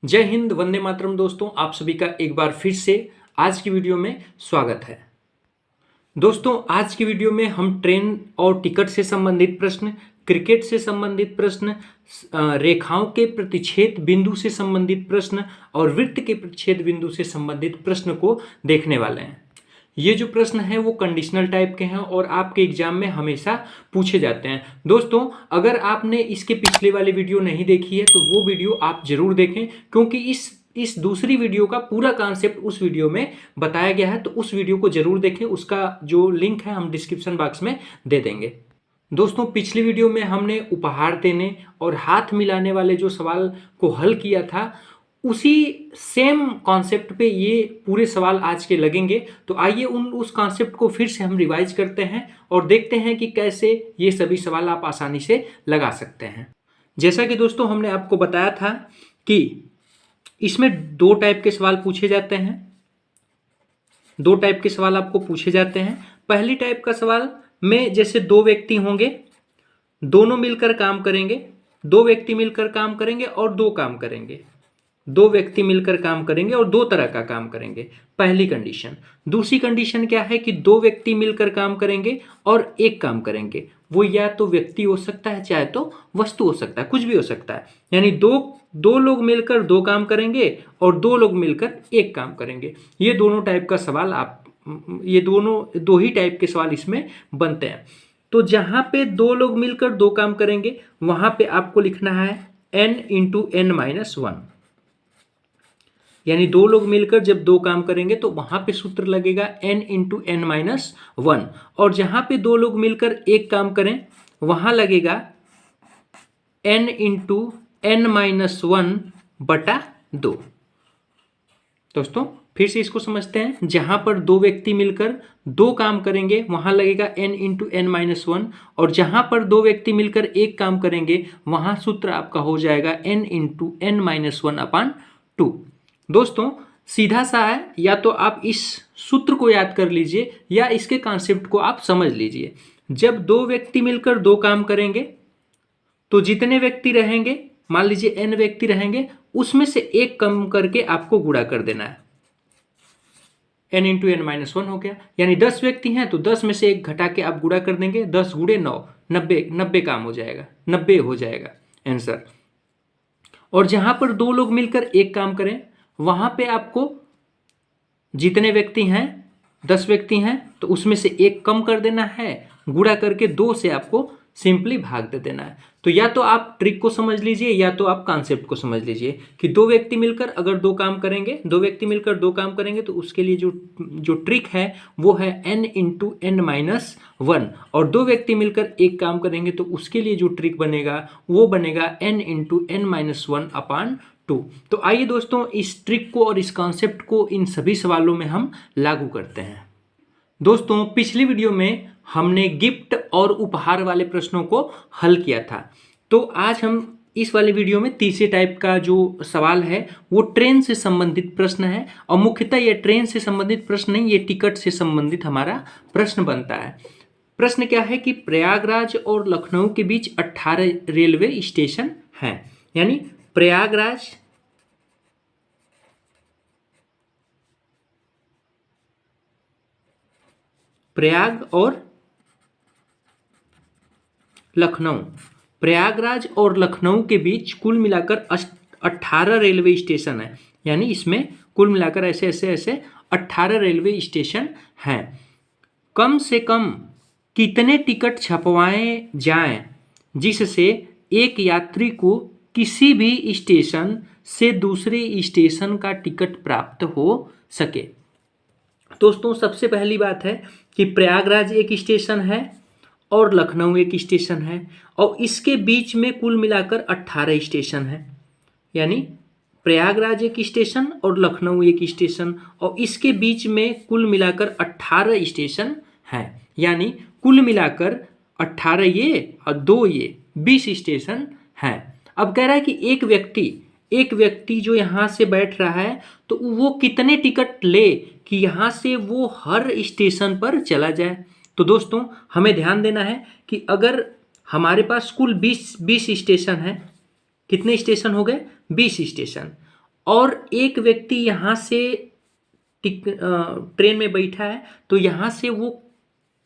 जय हिंद, वंदे मातरम। दोस्तों, आप सभी का एक बार फिर से आज की वीडियो में स्वागत है। दोस्तों, आज की वीडियो में हम ट्रेन और टिकट से संबंधित प्रश्न, क्रिकेट से संबंधित प्रश्न, रेखाओं के प्रतिच्छेद बिंदु से संबंधित प्रश्न और वृत्त के प्रतिच्छेद बिंदु से संबंधित प्रश्न को देखने वाले हैं। ये जो प्रश्न है वो कंडीशनल टाइप के हैं और आपके एग्जाम में हमेशा पूछे जाते हैं। दोस्तों, अगर आपने इसके पिछले वाली वीडियो नहीं देखी है तो वो वीडियो आप जरूर देखें, क्योंकि इस दूसरी वीडियो का पूरा कॉन्सेप्ट उस वीडियो में बताया गया है। तो उस वीडियो को जरूर देखें, उसका जो लिंक है हम डिस्क्रिप्शन बॉक्स में दे देंगे। दोस्तों, पिछली वीडियो में हमने उपहार देने और हाथ मिलाने वाले जो सवाल को हल किया था, उसी सेम कॉन्सेप्ट पे ये पूरे सवाल आज के लगेंगे। तो आइए उस कॉन्सेप्ट को फिर से हम रिवाइज करते हैं और देखते हैं कि कैसे ये सभी सवाल आप आसानी से लगा सकते हैं। जैसा कि दोस्तों हमने आपको बताया था कि इसमें दो टाइप के सवाल पूछे जाते हैं। दो टाइप के सवाल आपको पूछे जाते हैं। पहली टाइप का सवाल में जैसे दो व्यक्ति होंगे, दोनों मिलकर काम करेंगे, दो व्यक्ति मिलकर काम करेंगे और दो काम करेंगे। दो व्यक्ति मिलकर काम करेंगे और दो तरह का काम करेंगे, पहली कंडीशन। दूसरी कंडीशन क्या है कि दो व्यक्ति मिलकर काम करेंगे और एक काम करेंगे। वो या तो व्यक्ति हो सकता है, चाहे तो वस्तु हो सकता है, कुछ भी हो सकता है। यानी दो लोग मिलकर दो काम करेंगे और दो लोग मिलकर एक काम करेंगे। ये दोनों टाइप का सवाल ये दो ही टाइप के सवाल इसमें बनते हैं। तो जहां पे दो लोग मिलकर दो काम करेंगे वहां पे आपको लिखना है n into n minus one. यानी दो लोग मिलकर जब दो काम करेंगे तो वहां पे सूत्र लगेगा n into n minus one. और जहां पे दो लोग मिलकर एक काम करें वहां लगेगा n into n minus one बटा दो। दोस्तों, फिर से इसको समझते हैं। जहां पर दो व्यक्ति मिलकर दो काम करेंगे वहां लगेगा n into n minus one, और जहां पर दो व्यक्ति मिलकर एक काम करेंगे वहां सूत्र आपका हो जाएगा n into n minus one upon two. दोस्तों, सीधा सा है, या तो आप इस सूत्र को याद कर लीजिए या इसके कॉन्सेप्ट को आप समझ लीजिए। जब दो व्यक्ति मिलकर दो काम करेंगे तो जितने व्यक्ति रहेंगे, मान लीजिए n व्यक्ति रहेंगे, उसमें से एक कम करके आपको गुणा कर देना है। n into n minus one हो गया। यानी 10 व्यक्ति हैं तो 10 में से एक घटा के आप गुणा कर देंगे। 10 गुणे 9, 90 काम हो जाएगा, 90 हो जाएगा आंसर। और जहां पर दो लोग मिलकर एक काम करें वहां पे आपको जितने व्यक्ति हैं, 10 व्यक्ति हैं, तो उसमें से एक कम कर देना है, गुणा करके 2 से आपको सिंपली भाग दे देना है। तो या तो आप ट्रिक को समझ लीजिए या तो आप कॉन्सेप्ट को समझ लीजिए कि दो व्यक्ति मिलकर अगर दो काम करेंगे, दो व्यक्ति मिलकर दो काम करेंगे तो उसके लिए जो ट्रिक है वो है n into n minus one, और दो व्यक्ति मिलकर एक काम करेंगे तो उसके लिए जो ट्रिक बनेगा वो बनेगा n into n minus one upon two. तो आइए दोस्तों, इस ट्रिक को और इस कॉन्सेप्ट को इन सभी सवालों में हम लागू करते हैं। दोस्तों, पिछली वीडियो में हमने गिफ्ट और उपहार वाले प्रश्नों को हल किया था। तो आज हम इस वाले वीडियो में तीसरे टाइप का जो सवाल है वो ट्रेन से संबंधित प्रश्न है। और मुख्यतः ये ट्रेन से संबंधित प्रश्न नहीं, ये टिकट से संबंधित हमारा प्रश्न बनता है। प्रश्न क्या है कि प्रयागराज और लखनऊ के बीच 18 रेलवे स्टेशन हैं। यानी प्रयाग और लखनऊ, प्रयागराज और लखनऊ के बीच कुल मिलाकर 18 रेलवे स्टेशन है। यानी इसमें कुल मिलाकर ऐसे 18 रेलवे स्टेशन हैं। कम से कम कितने टिकट छपवाए जाएं जिससे एक यात्री को किसी भी स्टेशन से दूसरे स्टेशन का टिकट प्राप्त हो सके। दोस्तों, सबसे पहली बात है कि प्रयागराज एक स्टेशन है और लखनऊ एक स्टेशन है, और इसके बीच में कुल मिलाकर 18 स्टेशन है। यानी प्रयागराज एक स्टेशन और लखनऊ एक स्टेशन, और इसके बीच में कुल मिलाकर 18 स्टेशन हैं। यानी कुल मिलाकर 18 ये और 2 ये 20 स्टेशन हैं। अब कह रहा है कि एक व्यक्ति जो यहाँ से बैठ रहा है तो वो कितने टिकट ले कि यहाँ से वो हर स्टेशन पर चला जाए। तो दोस्तों, हमें ध्यान देना है कि अगर हमारे पास कुल 20 स्टेशन है, कितने स्टेशन हो गए? 20 स्टेशन। और एक व्यक्ति यहाँ से ट्रेन में बैठा है, तो यहाँ से वो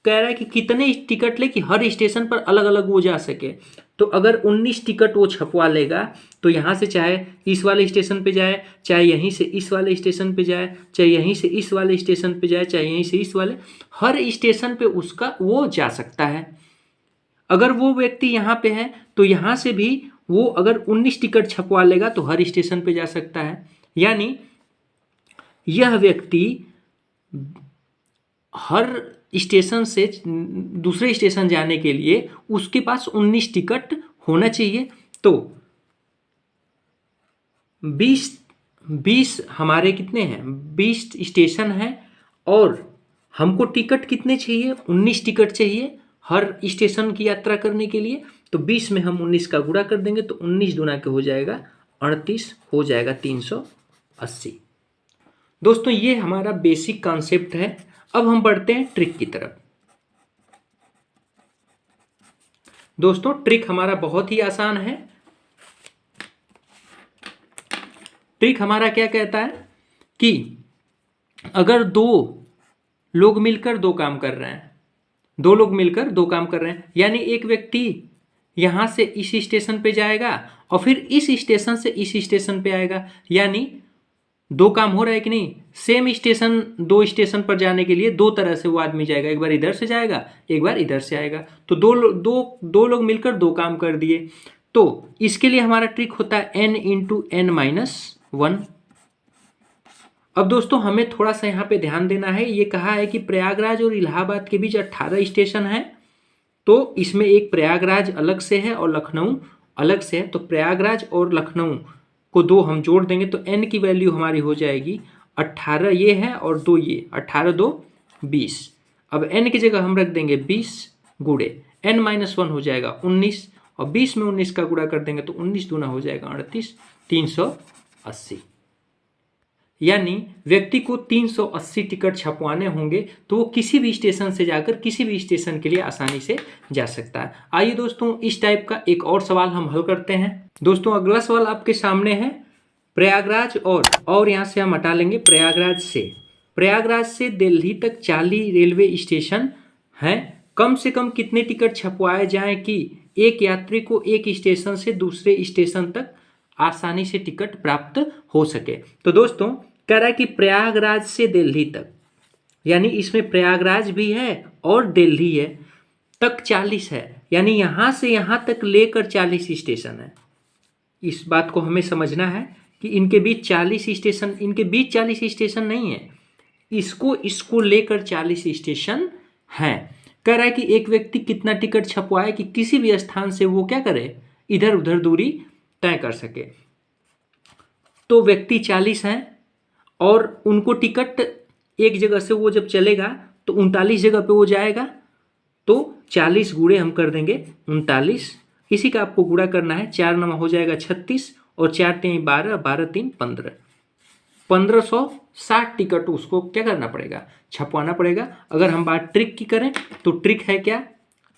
कह रहा है कि कितने टिकट ले कि हर स्टेशन पर अलग अलग वो जा सके। तो अगर 19 टिकट वो छपवा लेगा तो यहाँ से चाहे इस वाले स्टेशन पे जाए, चाहे यहीं से इस वाले स्टेशन पे जाए, चाहे यहीं से इस वाले स्टेशन पे जाए, चाहे यहीं से इस वाले, हर स्टेशन पे उसका वो जा सकता है। अगर वो व्यक्ति यहाँ पे है तो यहाँ से भी वो अगर 19 टिकट छपवा लेगा तो हर स्टेशन पे जा सकता है। यानी यह व्यक्ति हर स्टेशन से दूसरे स्टेशन जाने के लिए उसके पास 19 टिकट होना चाहिए। तो 20 हमारे कितने हैं, 20 स्टेशन हैं और हमको टिकट कितने चाहिए, 19 टिकट चाहिए हर स्टेशन की यात्रा करने के लिए। तो 20 में हम 19 का गुणा कर देंगे तो 19 दूना के हो जाएगा 38, हो जाएगा 380। दोस्तों ये हमारा बेसिक कॉन्सेप्ट है। अब हम बढ़ते हैं ट्रिक की तरफ। दोस्तों ट्रिक हमारा बहुत ही आसान है। ट्रिक हमारा क्या कहता है कि अगर दो लोग मिलकर दो काम कर रहे हैं, यानी एक व्यक्ति यहां से इस स्टेशन पे जाएगा और फिर इस स्टेशन से इस स्टेशन पे आएगा, यानी दो काम हो रहा है कि नहीं। सेम स्टेशन, दो स्टेशन पर जाने के लिए दो तरह से वो आदमी जाएगा, एक बार इधर से जाएगा, एक बार इधर से आएगा। तो दो लोग मिलकर दो काम कर दिए। तो इसके लिए हमारा ट्रिक होता है n इंटू n माइनस 1। अब दोस्तों हमें थोड़ा सा यहाँ पे ध्यान देना है। ये कहा है कि प्रयागराज और इलाहाबाद के बीच 18 स्टेशन है, तो इसमें एक प्रयागराज अलग से है और लखनऊ अलग से है। तो प्रयागराज और लखनऊ को दो हम जोड़ देंगे तो n की वैल्यू हमारी हो जाएगी 18, ये है, और 2 ये, 18 2 20। अब n की जगह हम रख देंगे 20 गुणे n माइनस 1 हो जाएगा 19, और 20 में 19 का गुणा कर देंगे तो 19 दूना हो जाएगा 38, 380। यानी व्यक्ति को 380 टिकट छपवाने होंगे तो वो किसी भी स्टेशन से जाकर किसी भी स्टेशन के लिए आसानी से जा सकता है। आइए दोस्तों इस टाइप का एक और सवाल हम हल करते हैं। दोस्तों अगला सवाल आपके सामने है, प्रयागराज और यहाँ से हम हटा लेंगे प्रयागराज से दिल्ली तक 40 रेलवे स्टेशन हैं। कम से कम कितने टिकट छपवाए जाएं कि एक यात्री को एक स्टेशन से दूसरे स्टेशन तक आसानी से टिकट प्राप्त हो सके। तो दोस्तों कह रहा है कि प्रयागराज से दिल्ली तक, यानी इसमें प्रयागराज भी है और दिल्ली है, तक 40 है, यानी यहाँ से यहाँ तक लेकर 40 स्टेशन है। इस बात को हमें समझना है कि इनके बीच 40 स्टेशन, इनके बीच 40 स्टेशन नहीं है, इसको लेकर 40 स्टेशन हैं। कह रहा है कि एक व्यक्ति कितना टिकट छपवाए कि किसी भी स्थान से वो क्या करे, इधर उधर दूरी तय कर सके। तो व्यक्ति 40 हैं और उनको टिकट एक जगह से वो जब चलेगा तो 39 जगह पे वो जाएगा, तो 40 गुणे हम कर देंगे 39। इसी का आपको गुणा करना है, 4 9 हो जाएगा 36 और 4 3 12, 12 3 15, 1560 टिकट उसको क्या करना पड़ेगा, छपवाना पड़ेगा। अगर हम बात ट्रिक की करें तो ट्रिक है क्या,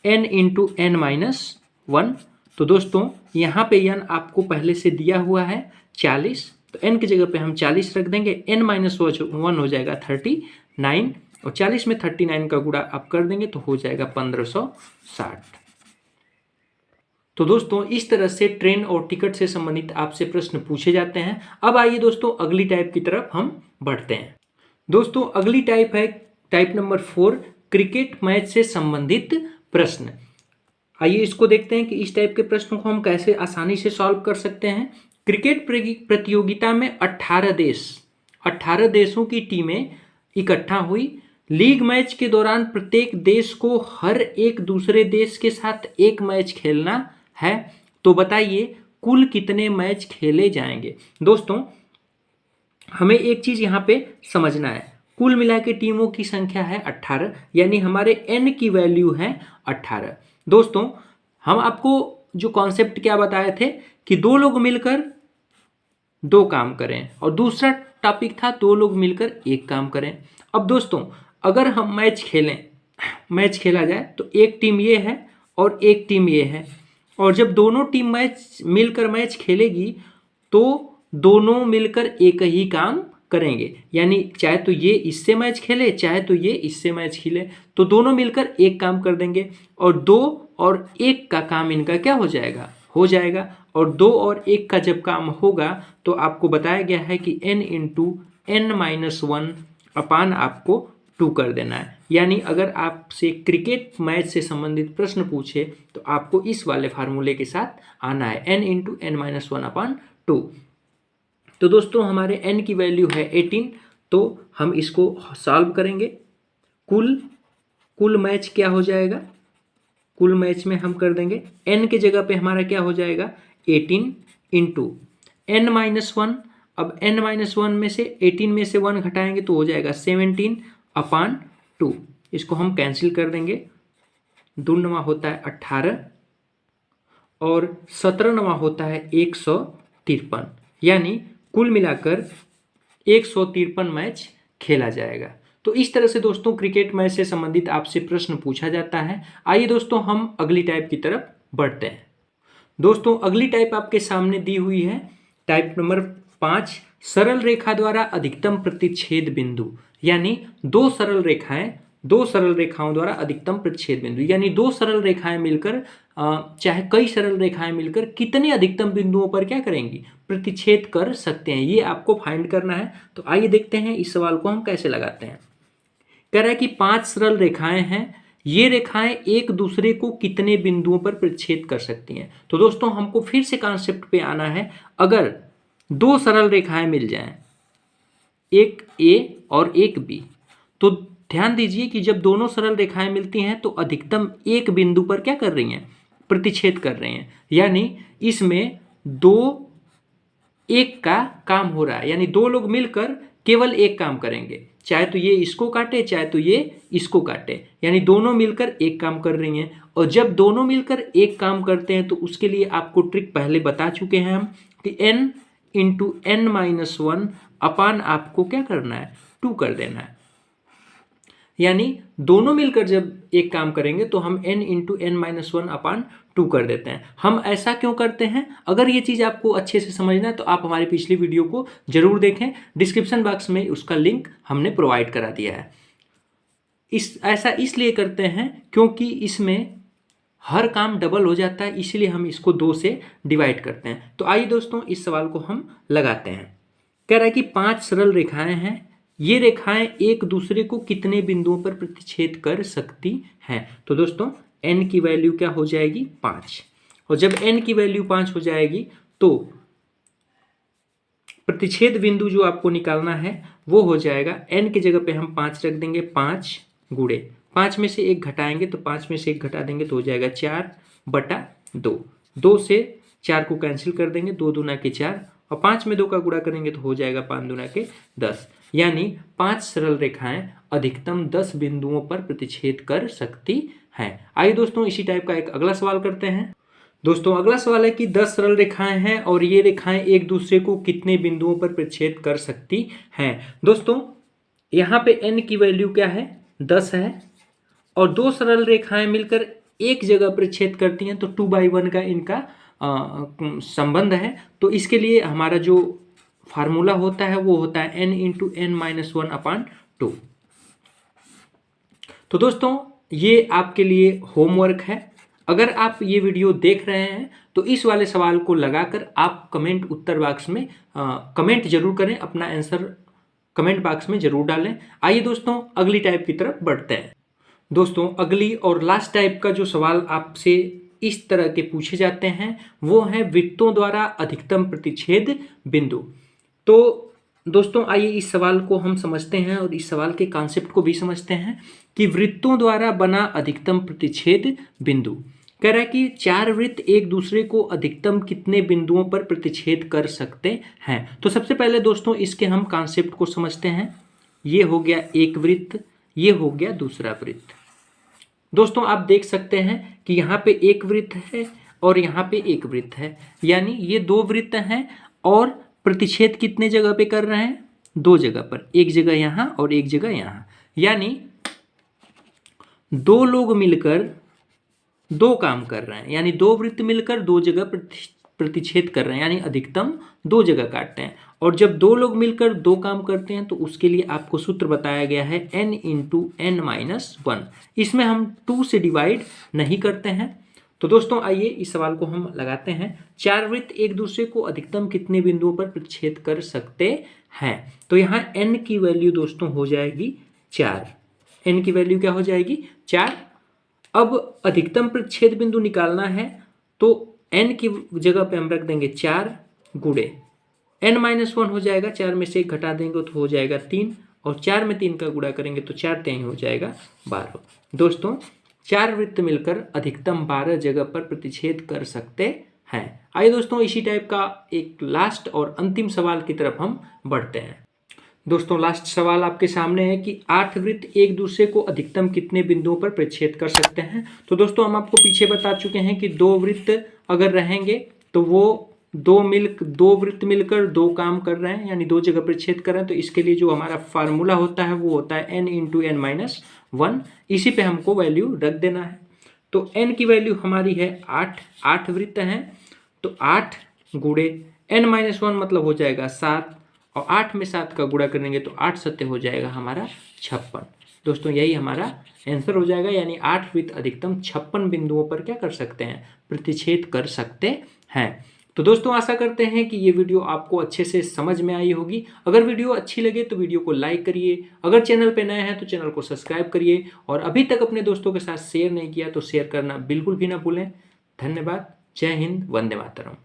n इंटू n माइनस 1। तो दोस्तों यहाँ पे n आपको पहले से दिया हुआ है 40, तो n की जगह पे हम 40 रख देंगे, n माइनस 1 हो जाएगा 39 और 40 में 39 का गुणा आप कर देंगे तो हो जाएगा 1560। तो दोस्तों इस तरह से ट्रेन और टिकट से संबंधित आपसे प्रश्न पूछे जाते हैं। अब आइए दोस्तों अगली टाइप की तरफ हम बढ़ते हैं। दोस्तों अगली टाइप है टाइप नंबर 4, क्रिकेट मैच से संबंधित प्रश्न। आइए इसको देखते हैं कि इस टाइप के प्रश्नों को हम कैसे आसानी से सॉल्व कर सकते हैं। क्रिकेट प्रतियोगिता में 18 देशों की टीमें इकट्ठा हुई। लीग मैच के दौरान प्रत्येक देश को हर एक दूसरे देश के साथ एक मैच खेलना है, तो बताइए कुल कितने मैच खेले जाएंगे। दोस्तों हमें एक चीज यहाँ पे समझना है, कुल मिला के टीमों की संख्या है 18, यानी हमारे n की वैल्यू है 18। दोस्तों हम आपको जो कॉन्सेप्ट क्या बताए थे कि दो लोग मिलकर दो काम करें, और दूसरा टॉपिक था दो लोग मिलकर एक काम करें। अब दोस्तों अगर हम मैच खेला जाए तो एक टीम ये है और एक टीम ये है, और जब दोनों टीम मिलकर मैच खेलेगी तो दोनों मिलकर एक ही काम करेंगे, यानी चाहे तो ये इससे मैच खेले चाहे तो ये इससे मैच खेले, तो दोनों मिलकर एक काम कर देंगे और 2 और 1 का काम इनका क्या हो जाएगा। और 2 और 1 का जब काम होगा तो आपको बताया गया है कि n इंटू एन माइनस 1 अपान आपको 2 कर देना है। यानी अगर आपसे क्रिकेट मैच से संबंधित प्रश्न पूछे तो आपको इस वाले फार्मूले के साथ आना है, n इंटू एन माइनस 1 अपान 2। तो दोस्तों हमारे n की वैल्यू है 18, तो हम इसको सॉल्व करेंगे। कुल मैच क्या हो जाएगा, कुल मैच में हम कर देंगे n के जगह पे हमारा क्या हो जाएगा 18 इंटू एन माइनस 1। अब n माइनस 1 में से 18 में से 1 घटाएंगे तो हो जाएगा 17 अपान 2। इसको हम कैंसिल कर देंगे, 2 नवा होता है 18 और 17 नवा होता है 153, यानी कुल मिलाकर 153 मैच खेला जाएगा। तो इस तरह से दोस्तों क्रिकेट मैच से संबंधित आपसे प्रश्न पूछा जाता है। आइए दोस्तों हम अगली टाइप की तरफ बढ़ते हैं। दोस्तों अगली टाइप आपके सामने दी हुई है, टाइप नंबर 5, सरल रेखा द्वारा अधिकतम प्रतिच्छेद बिंदु। यानी दो सरल रेखाओं द्वारा अधिकतम प्रतिच्छेद बिंदु, यानी दो सरल रेखाएं मिलकर चाहे कई सरल रेखाएं मिलकर कितने अधिकतम बिंदुओं पर क्या करेंगी, प्रतिच्छेद कर सकते हैं, ये आपको फाइंड करना है। तो आइए देखते हैं इस सवाल को हम कैसे लगाते हैं। कह रहा है कि 5 सरल रेखाएं हैं, ये रेखाएं एक दूसरे को कितने बिंदुओं पर प्रतिच्छेद कर सकती हैं। तो दोस्तों हमको फिर से कॉन्सेप्ट पे आना है। अगर दो सरल रेखाएं मिल जाएं, एक ए और एक बी, तो ध्यान दीजिए कि जब दोनों सरल रेखाएं मिलती हैं तो अधिकतम एक बिंदु पर क्या कर रही हैं, प्रतिच्छेद कर रही हैं। यानी इसमें 2 1 का काम हो रहा है, यानी दो लोग मिलकर केवल एक काम करेंगे, चाहे तो ये इसको काटे चाहे तो ये इसको काटे, यानी दोनों मिलकर एक काम कर रही हैं। और जब दोनों मिलकर एक काम करते हैं तो उसके लिए आपको ट्रिक पहले बता चुके हैं हम कि n इंटू एन माइनस 1 अपान आपको क्या करना है 2 कर देना है। यानी दोनों मिलकर जब एक काम करेंगे तो हम n इंटू एन माइनस 1 अपान 2 कर देते हैं। हम ऐसा क्यों करते हैं, अगर ये चीज़ आपको अच्छे से समझना है तो आप हमारी पिछली वीडियो को जरूर देखें, डिस्क्रिप्शन बॉक्स में उसका लिंक हमने प्रोवाइड करा दिया है। ऐसा इसलिए करते हैं क्योंकि इसमें हर काम डबल हो जाता है, इसीलिए हम इसको 2 से डिवाइड करते हैं। तो आइए दोस्तों इस सवाल को हम लगाते हैं। कह रहा है कि 5 सरल रेखाएं हैं, ये रेखाएं एक दूसरे को कितने बिंदुओं पर प्रतिच्छेद कर सकती हैं। तो दोस्तों n की वैल्यू क्या हो जाएगी 5, और जब n की वैल्यू 5 हो जाएगी तो प्रतिच्छेद बिंदु जो आपको निकालना है वो हो जाएगा, n की जगह पे हम 5 रख देंगे, 5 गुणे 5 में से 1 घटाएंगे तो 5 में से 1 घटा देंगे तो हो जाएगा 4/2। 2 से 4 को कैंसिल कर देंगे, 2 दूना के 4, और 5 में 2 का गुणा करेंगे तो हो जाएगा 5 दूना के 10। यानी 5 सरल रेखाएं अधिकतम 10 बिंदुओं पर प्रतिच्छेद कर सकती हैं। आइए दोस्तों इसी टाइप का एक अगला सवाल करते हैं। दोस्तों अगला सवाल है कि 10 सरल रेखाएं हैं और ये रेखाएं एक दूसरे को कितने बिंदुओं पर प्रतिच्छेद कर सकती हैं। दोस्तों यहाँ पे n की वैल्यू क्या है 10 है, और दो सरल रेखाएं मिलकर एक जगह प्रतिच्छेद करती हैं तो 2/1 का इनका संबंध है। तो इसके लिए हमारा जो फार्मूला होता है वो होता है n इंटू एन माइनस 1 अपान 2। तो दोस्तों ये आपके लिए होमवर्क है। अगर आप ये वीडियो देख रहे हैं तो इस वाले सवाल को लगाकर आप कमेंट उत्तर बॉक्स में कमेंट जरूर करें, अपना आंसर कमेंट बॉक्स में जरूर डालें। आइए दोस्तों अगली टाइप की तरफ बढ़ते हैं। दोस्तों अगली और लास्ट टाइप का जो सवाल आपसे इस तरह के पूछे जाते हैं वो है वृत्तों द्वारा अधिकतम प्रतिच्छेद बिंदु। तो दोस्तों आइए इस सवाल को हम समझते हैं और इस सवाल के कॉन्सेप्ट को भी समझते हैं कि वृत्तों द्वारा बना अधिकतम प्रतिच्छेद बिंदु। कह रहा है कि 4 वृत्त एक दूसरे को अधिकतम कितने बिंदुओं पर प्रतिच्छेद कर सकते हैं। तो सबसे पहले दोस्तों इसके हम कॉन्सेप्ट को समझते हैं। ये हो गया एक वृत्त, ये हो गया दूसरा वृत्त। दोस्तों आप देख सकते हैं कि यहाँ पे एक वृत्त है और यहाँ पे एक वृत्त है, यानी ये 2 वृत्त हैं और प्रतिच्छेद कितने जगह पे कर रहे हैं 2 जगह पर, एक जगह यहाँ और एक जगह यहाँ। यानी 2 लोग मिलकर 2 काम कर रहे हैं, यानी 2 वृत्त मिलकर 2 जगह प्रतिच्छेद कर रहे हैं, यानी अधिकतम 2 जगह काटते हैं। और जब 2 लोग मिलकर 2 काम करते हैं तो उसके लिए आपको सूत्र बताया गया है n इंटू एन माइनस 1। इसमें हम 2 से डिवाइड नहीं करते हैं। तो दोस्तों आइए इस सवाल को हम लगाते हैं। 4 वृत्त एक दूसरे को अधिकतम कितने बिंदुओं पर प्रतिच्छेद कर सकते हैं? तो यहाँ n की वैल्यू दोस्तों हो जाएगी 4। n की वैल्यू क्या हो जाएगी? 4। अब अधिकतम प्रतिच्छेद बिंदु निकालना है तो n की जगह पे हम रख देंगे 4 गुणे n माइनस 1 हो जाएगा। 4 में से 1 घटा देंगे तो हो जाएगा 3, और 4 में 3 का गुणा करेंगे तो 4 3 हो जाएगा 12। दोस्तों 4 वृत्त मिलकर अधिकतम 12 जगह पर प्रतिच्छेद कर सकते हैं। आइए दोस्तों इसी टाइप का एक लास्ट और अंतिम सवाल की तरफ हम बढ़ते हैं। दोस्तों लास्ट सवाल आपके सामने है कि 8 वृत्त एक दूसरे को अधिकतम कितने बिंदुओं पर प्रतिच्छेद कर सकते हैं? तो दोस्तों हम आपको पीछे बता चुके हैं कि 2 वृत्त अगर रहेंगे तो वो 2 वृत्त मिलकर 2 काम कर रहे हैं, यानी 2 जगह प्रतिच्छेद कर रहे हैं। तो इसके लिए जो हमारा फार्मूला होता है वो होता है n इंटू एन माइनस 1। इसी पे हमको वैल्यू रख देना है। तो n की वैल्यू हमारी है 8 वृत्त हैं, तो 8 गुणे n माइनस 1 मतलब हो जाएगा 7, और 8 में 7 का गुणा करेंगे तो 8 सत्य हो जाएगा हमारा 56। दोस्तों यही हमारा आंसर हो जाएगा, यानी 8 वृत्त अधिकतम 56 बिंदुओं पर क्या कर सकते हैं? प्रतिच्छेद कर सकते हैं। तो दोस्तों आशा करते हैं कि ये वीडियो आपको अच्छे से समझ में आई होगी। अगर वीडियो अच्छी लगे तो वीडियो को लाइक करिए, अगर चैनल पे नए हैं तो चैनल को सब्सक्राइब करिए, और अभी तक अपने दोस्तों के साथ शेयर नहीं किया तो शेयर करना बिल्कुल भी ना भूलें। धन्यवाद। जय हिंद, वंदे मातरम।